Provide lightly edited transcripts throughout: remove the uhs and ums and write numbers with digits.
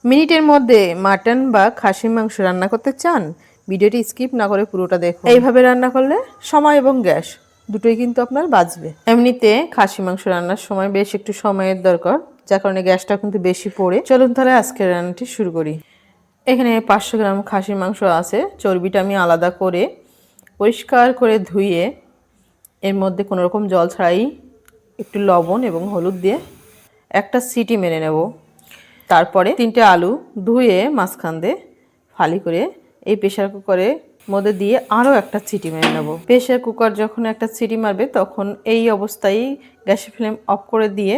মিনিটের মধ্যে মাটন বা খাসির মাংস রান্না করতে চান? ভিডিওটি স্কিপ না করে পুরোটা দেখুন। এইভাবে রান্না করলে সময় এবং গ্যাস দুটোই কিন্তু আপনার বাঁচবে। এমনিতে খাসি মাংস রান্নার সময় বেশ একটু সময়ের দরকার, যার কারণে গ্যাসটা কিন্তু বেশি পড়ে। চলুন তাহলে আজকের রান্নাটি শুরু করি। এখানে 500 গ্রাম খাসির মাংস আছে। চর্বিটা আমি আলাদা করে পরিষ্কার করে ধুয়ে এর মধ্যে কোনো রকম জল ছাড়াই একটু লবণ এবং হলুদ দিয়ে একটা সিটি মেরে নেব। তারপরে 3টে আলু ধুয়ে মাঝখান দিয়ে ফালি করে এই প্রেশার কুকারের মধ্যে দিয়ে আরও একটা সিটি মেরে নেব। প্রেশার কুকার যখন একটা সিটি মারবে তখন এই অবস্থায় গ্যাসের ফ্লেম অফ করে দিয়ে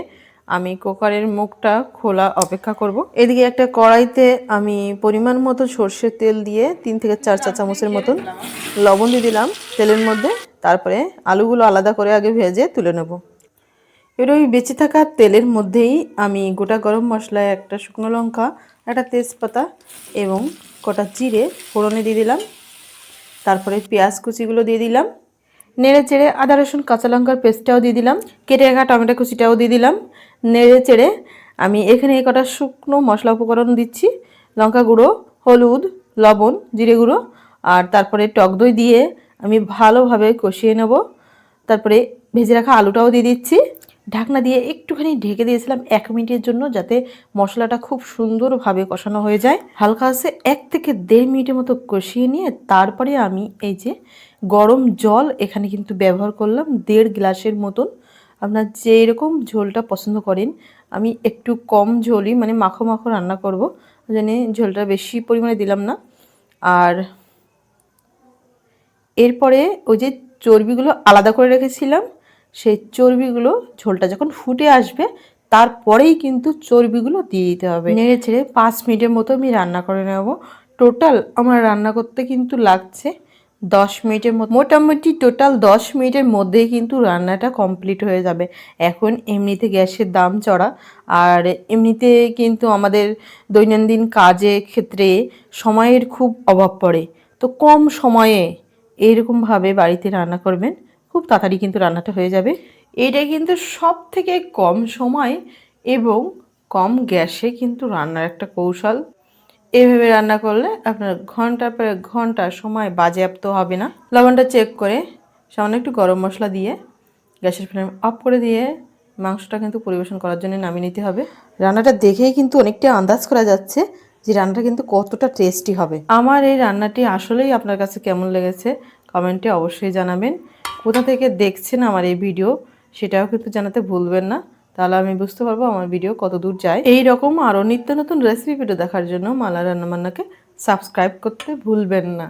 আমি কুকারের মুখটা খোলা অপেক্ষা করব। এদিকে একটা কড়াইতে আমি পরিমাণ মতো সর্ষের তেল দিয়ে 3 থেকে 4 চা চামচের মতন লবণ দিয়ে দিলাম তেলের মধ্যে। তারপরে আলুগুলো আলাদা করে আগে ভেজে তুলে নেব। এবার ওই বেঁচে থাকা তেলের মধ্যেই আমি গোটা গরম মশলায় একটা শুকনো লঙ্কা, একটা তেজপাতা এবং কটা জিরে ফোড়নে দিয়ে দিলাম। তারপরে পেঁয়াজ কুচিগুলো দিয়ে দিলাম, নেড়ে চেড়ে আদা রসুন কাঁচা লঙ্কার পেস্টটাও দিয়ে দিলাম, কেটে রাখা টমেটো কুচিটাও দিয়ে দিলাম। নেড়ে চেড়ে আমি এখানে কটা শুকনো মশলা উপকরণ দিচ্ছি, লঙ্কা গুঁড়ো, হলুদ, লবণ, জিরে গুঁড়ো আর তারপরে টক দই দিয়ে আমি ভালোভাবে কষিয়ে নেব। তারপরে ভেজে রাখা আলুটাও দিয়ে দিচ্ছি। ঢাকনা দিয়ে একটুখানি ঢেকে দিয়েছিলাম 1 মিনিটের জন্য, যাতে মশলাটা খুব সুন্দরভাবে কষানো হয়ে যায়। হালকা আছে 1 থেকে 1.5 মিনিটের মতো কষিয়ে নিয়ে তারপরে আমি এই যে গরম জল এখানে কিন্তু ব্যবহার করলাম 1.5 গ্লাসের মতন। আপনার যেরকম ঝোলটা পছন্দ করেন, আমি একটু কম ঝোলই মানে মাখো মাখো রান্না করব, জানি ঝোলটা বেশি পরিমাণে দিলাম না। আর এরপরে ওই যে চর্বিগুলো আলাদা করে রেখেছিলাম, সেই চর্বিগুলো ঝোলটা যখন ফুটে আসবে তারপরেই কিন্তু চর্বিগুলো দিয়ে দিতে হবে। নেড়ে ছেড়ে 5 মিনিটের মতো আমি রান্না করে নেব। টোটাল আমার রান্না করতে কিন্তু লাগছে 10 মিনিটের মতো। মোটামুটি টোটাল 10 মিনিটের মধ্যেই কিন্তু রান্নাটা কমপ্লিট হয়ে যাবে। এখন এমনিতে গ্যাসের দাম চড়া, আর এমনিতে কিন্তু আমাদের দৈনন্দিন কাজের ক্ষেত্রে সময়ের খুব অভাব পড়ে। তো কম সময়ে এইরকমভাবে বাড়িতে রান্না করবেন, খুব তাড়াতাড়ি কিন্তু রান্নাটা হয়ে যাবে। এটা কিন্তু সব থেকে কম সময় এবং কম গ্যাসে কিন্তু রান্নার একটা কৌশল। এভাবে রান্না করলে আপনার ঘন্টার পর ঘন্টা সময় বাজেয়াপ্ত হবে না। লবণটা চেক করে সামান্য একটু গরম মশলা দিয়ে গ্যাসের ফ্লেম অফ করে দিয়ে মাংসটা কিন্তু পরিবেশন করার জন্য নামিয়ে নিতে হবে। রান্নাটা দেখেই কিন্তু অনেকটা আন্দাজ করা যাচ্ছে যে রান্নাটা কিন্তু কতটা টেস্টি হবে। আমার এই রান্নাটি আসলেই আপনার কাছে কেমন লেগেছে কমেন্টে অবশ্যই জানাবেন। কোথা থেকে দেখছেন আমার এই ভিডিও সেটাও কিন্তু জানাতে ভুলবেন না, তাহলে আমি বুঝতে পারবো আমার ভিডিও কত দূর যায়। এই রকম আরও নিত্য নতুন রেসিপি ভিডিও দেখার জন্য মালা রান্নাবান্নাকে সাবস্ক্রাইব করতে ভুলবেন না।